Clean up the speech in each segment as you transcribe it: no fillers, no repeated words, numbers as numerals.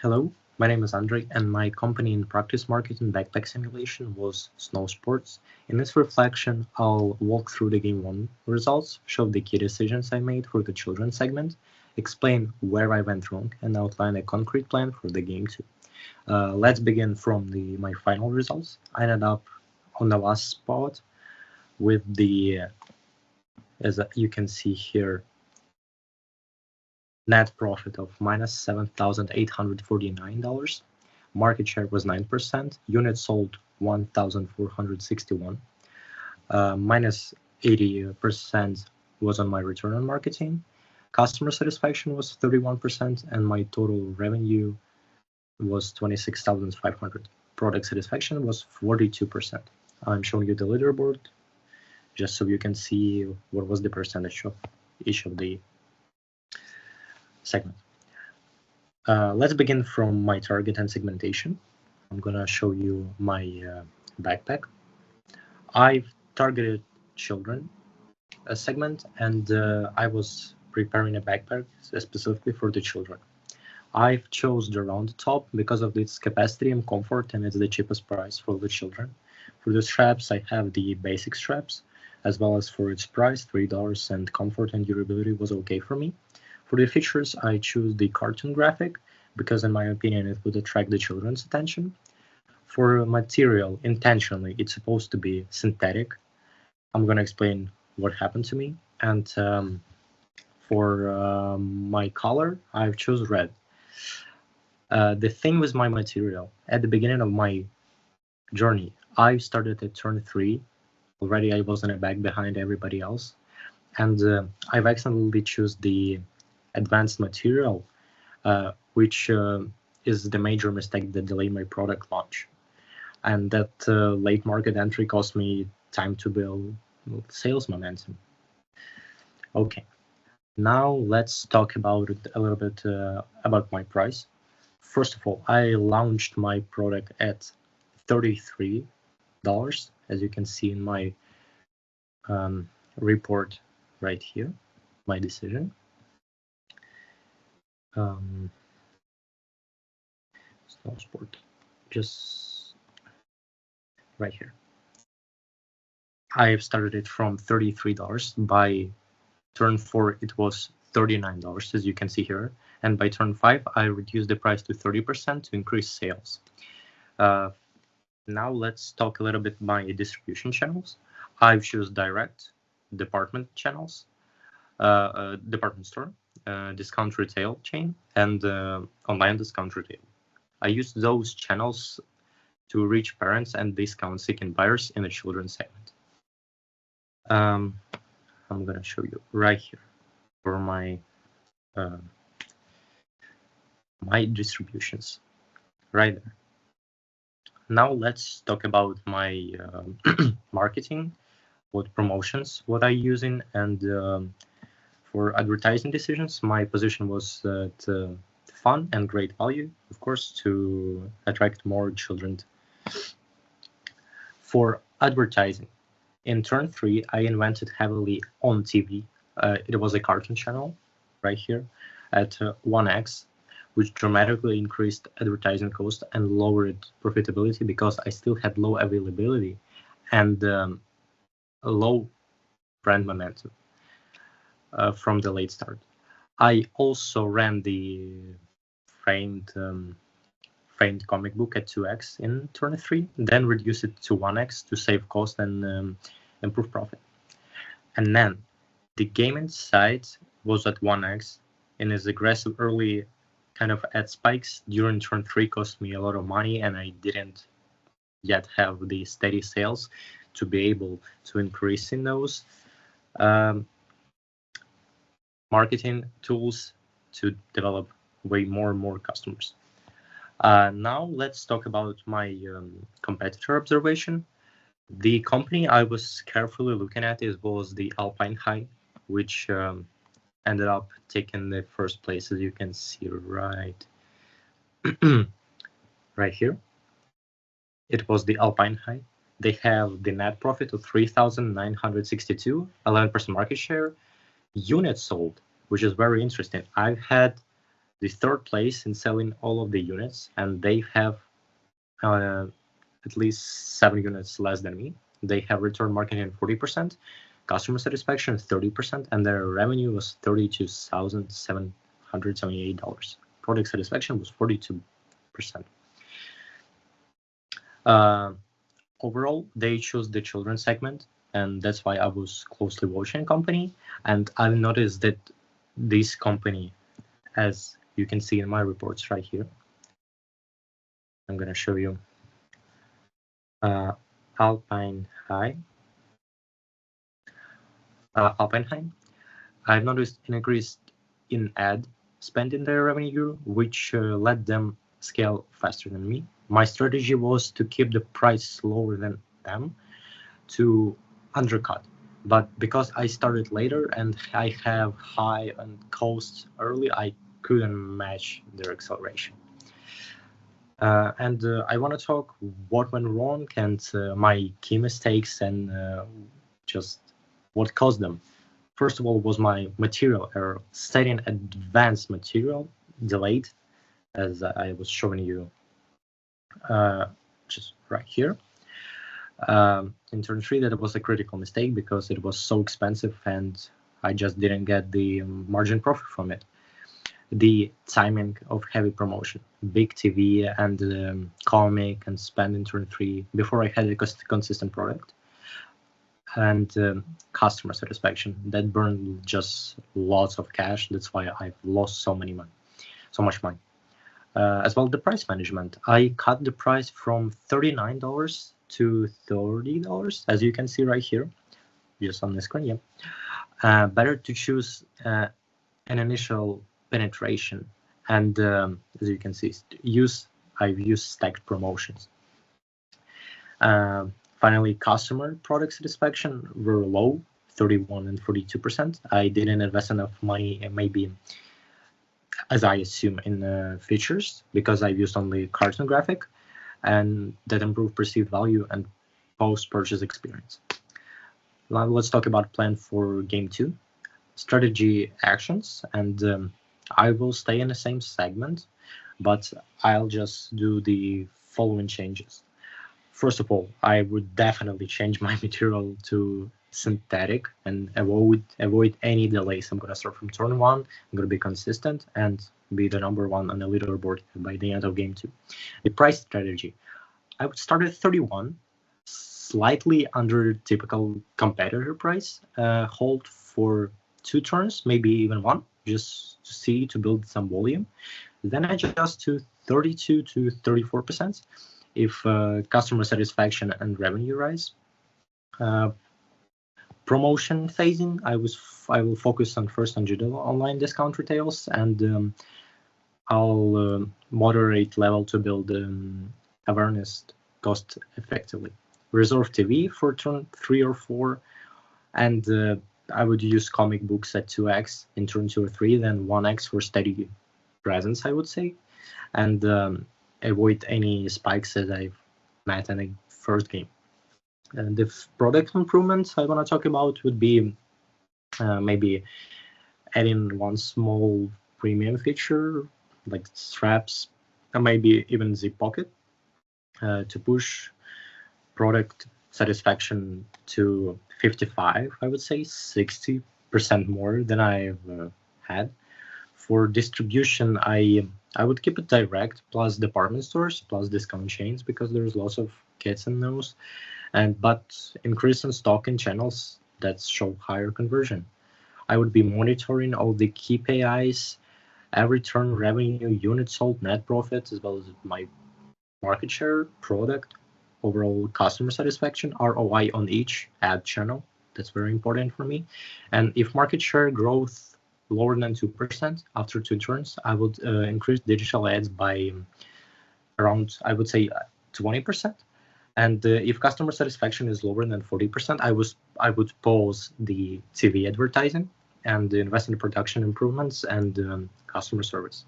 Hello, my name is Andrei, and my company in practice marketing backpack simulation was Snow Sports. In this reflection, I'll walk through the game 1 results, show the key decisions I made for the children segment, explain where I went wrong, and outline a concrete plan for the game 2. Let's begin from my final results. I ended up on the last spot with as you can see here, net profit of minus $7,849. Market share was 9%. Units sold 1,461. Minus 80% was on my return on marketing. Customer satisfaction was 31%, and my total revenue was 26,500. Product satisfaction was 42%. I'm showing you the leaderboard just so you can see what was the percentage of each of the segment. Let's begin from my target and segmentation. I'm gonna show you my backpack. I've targeted children segment, and I was preparing a backpack specifically for the children. I've chose the round top because of its capacity and comfort, and it's the cheapest price for the children. For the straps, I have the basic straps, as well as for its price, $3, and comfort and durability was okay for me. For the features, I choose the cartoon graphic because in my opinion it would attract the children's attention. For material, intentionally, it's supposed to be synthetic. I'm going to explain what happened to me. And for my color, I've chosen red. The thing with my material, at the beginning of my journey, I started at turn 3. Already I was in a bag behind everybody else. And I've accidentally choose the advanced material, which is the major mistake that delayed my product launch. And that late market entry cost me time to build sales momentum. Okay, now let's talk about it a little bit about my price. First of all, I launched my product at $33, as you can see in my report right here, my decision. Snow Sport, just right here. I've started it from $33. By turn 4, it was $39, as you can see here. And by turn 5, I reduced the price to 30% to increase sales. Now let's talk a little bit my distribution channels. I've chosen direct, department channels, department store, discount retail chain, and online discount retail. I used those channels to reach parents and discount-seeking buyers in the children's segment. I'm gonna show you right here for my my distributions, right there. Now let's talk about my marketing, what promotions, what I using, and for advertising decisions, my position was that fun and great value, of course, to attract more children. For advertising, in turn 3, I invested heavily on TV. It was a cartoon channel right here at 1x, which dramatically increased advertising cost and lowered profitability because I still had low availability and low brand momentum from the late start. I also ran the framed comic book at 2x in turn 3, then reduced it to 1x to save cost and improve profit. And then the gaming side was at 1x, and its aggressive early kind of ad spikes during turn 3 cost me a lot of money, and I didn't yet have the steady sales to be able to increase in those marketing tools to develop way more and more customers. Now let's talk about my competitor observation. The company I was carefully looking at was the Alpine High, which ended up taking the first place, as you can see right right here. It was the Alpine High. They have the net profit of 3,962, 11% market share. Units sold, which is very interesting. I've had the third place in selling all of the units, and they have at least 7 units less than me. They have return marketing 40%, customer satisfaction 30%, and their revenue was $32,778. Product satisfaction was 42%. Overall, they chose the children's segment, and that's why I was closely watching the company. And I've noticed that this company, as you can see in my reports right here, I'm going to show you Alpine High. Alpine, I've noticed an increase in ad spend in their revenue, which let them scale faster than me. My strategy was to keep the price lower than them to undercut. But because I started later and I have high costs early, I couldn't match their acceleration. And I want to talk what went wrong and my key mistakes and just what caused them. First of all, was my material error. Setting advanced material delayed, as I was showing you just right here. In turn 3, that was a critical mistake because it was so expensive and I just didn't get the margin profit from it. The timing of heavy promotion, big TV and comic and spend in turn 3 before I had a consistent product, and customer satisfaction that burned just lots of cash. That's why I've lost so much money. As well, the price management. I cut the price from $39 to $30, as you can see right here, just on the screen. Yeah, better to choose an initial penetration, and as you can see, I've used stacked promotions. Finally, customer product satisfaction were low, 31 and 42%. I didn't invest enough money, and maybe, as I assume, in features because I used only cartoon graphic, and that improved perceived value and post-purchase experience. Now let's talk about plan for game 2, strategy actions, and I will stay in the same segment, but I'll just do the following changes. First of all, I would definitely change my material to synthetic and avoid any delays. I'm going to start from turn 1. I'm going to be consistent and be the number 1 on the leaderboard by the end of game 2. The price strategy. I would start at 31, slightly under typical competitor price, hold for 2 turns, maybe even 1, just to build some volume. Then adjust to 32 to 34% if customer satisfaction and revenue rise. Promotion phasing, I will focus on digital online discount retails, and I'll moderate level to build awareness cost effectively. Reserve TV for turn 3 or 4, and I would use comic books at 2x in turn 2 or 3, then 1x for steady presence, I would say, and avoid any spikes that I've met in the first game. And the product improvements I want to talk about would be maybe adding one small premium feature like straps, and maybe even zip pocket to push product satisfaction to 55, I would say 60% more than I've had. For distribution, I would keep it direct plus department stores plus discount chains because there's lots of kids in those, but increase in stock in channels that show higher conversion. I would be monitoring all the key KPIs, every turn revenue, units sold, net profit, as well as my market share, product, overall customer satisfaction, ROI on each ad channel. That's very important for me. And if market share growth lower than 2% after 2 turns, I would increase digital ads by around, I would say, 20%. And if customer satisfaction is lower than 40%, I would pause the TV advertising and invest in production improvements and customer service.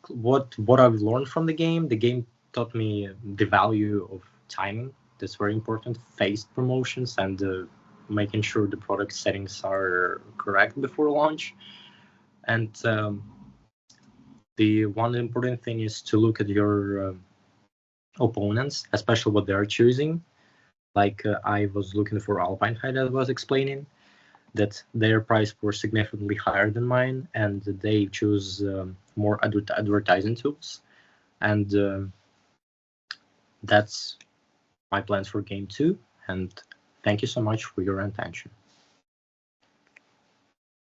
What I've learned from the game taught me the value of timing. That's very important. Phased promotions and making sure the product settings are correct before launch. And the one important thing is to look at your opponents, especially what they're choosing. Like I was looking for Alpine High that I was explaining, that their price were significantly higher than mine, and they choose more advertising tools. And that's my plans for game 2. And thank you so much for your attention.